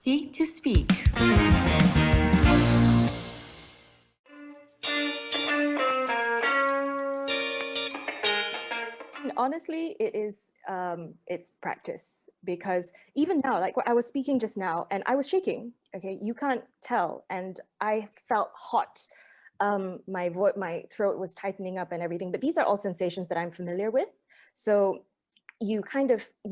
Seek to speak. Honestly, it's practice, because even now, like I was speaking just now and I was shaking. Okay, you can't tell, and I felt hot. My throat was tightening up and everything, but these are all sensations that I'm familiar with. So you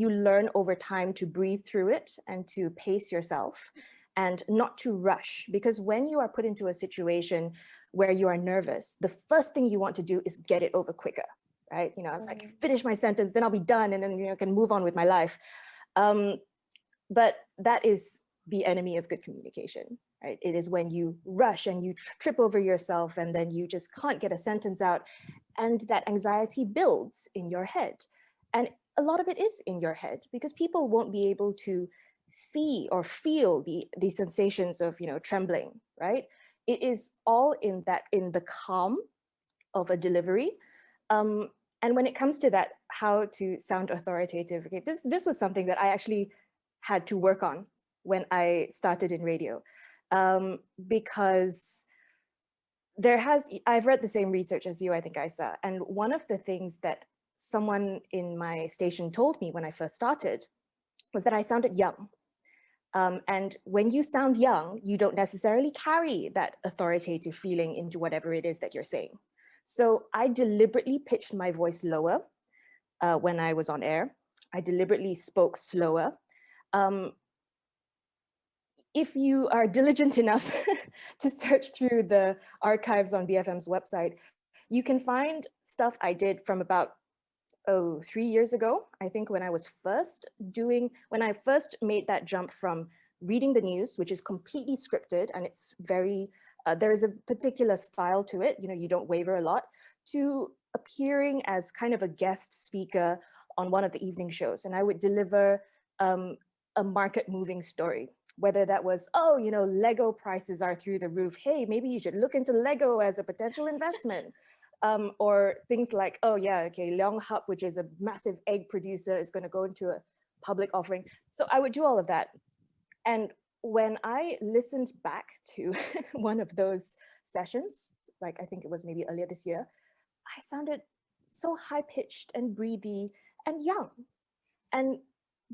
learn over time to breathe through it and to pace yourself and not to rush, because when you are put into a situation where you are nervous, the first thing you want to do is get it over quicker, right? It's like, finish my sentence, then I'll be done, and then I can move on with my life. But that is the enemy of good communication, right? It is when you rush and you trip over yourself, and then you just can't get a sentence out, and that anxiety builds in your head. And a lot of it is in your head, because people won't be able to see or feel the sensations of trembling, right? It is all in the calm of a delivery. And when it comes to that, how to sound authoritative, okay, this was something that I actually had to work on when I started in radio, because I've read the same research as you, I think, Isa, and one of the things that someone in my station told me when I first started was that I sounded young. And when you sound young, you don't necessarily carry that authoritative feeling into whatever it is that you're saying. So I deliberately pitched my voice lower when I was on air. I deliberately spoke slower. If you are diligent enough to search through the archives on BFM's website, you can find stuff I did from about 3 years ago, I think, when I first made that jump from reading the news, which is completely scripted, and it's very, there is a particular style to it, you don't waver a lot, to appearing as kind of a guest speaker on one of the evening shows. And I would deliver a market moving story, whether that was, Lego prices are through the roof. Hey, maybe you should look into Lego as a potential investment. Or things like, Leong Hub, which is a massive egg producer, is going to go into a public offering. So I would do all of that. And when I listened back to one of those sessions, like I think it was maybe earlier this year, I sounded so high-pitched and breathy and young. And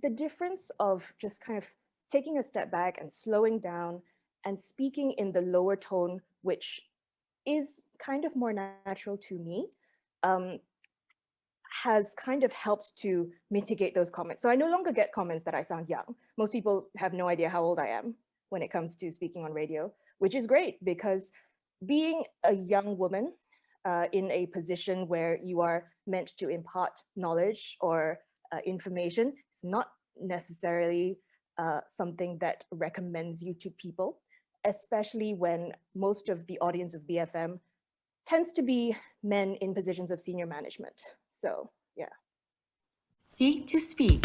the difference of just kind of taking a step back and slowing down and speaking in the lower tone, which is kind of more natural to me, has kind of helped to mitigate those comments. So I no longer get comments that I sound young. Most people have no idea how old I am when it comes to speaking on radio, which is great, because being a young woman in a position where you are meant to impart knowledge or information is not necessarily something that recommends you to people, especially when most of the audience of BFM tends to be men in positions of senior management. So, yeah. Seek to speak.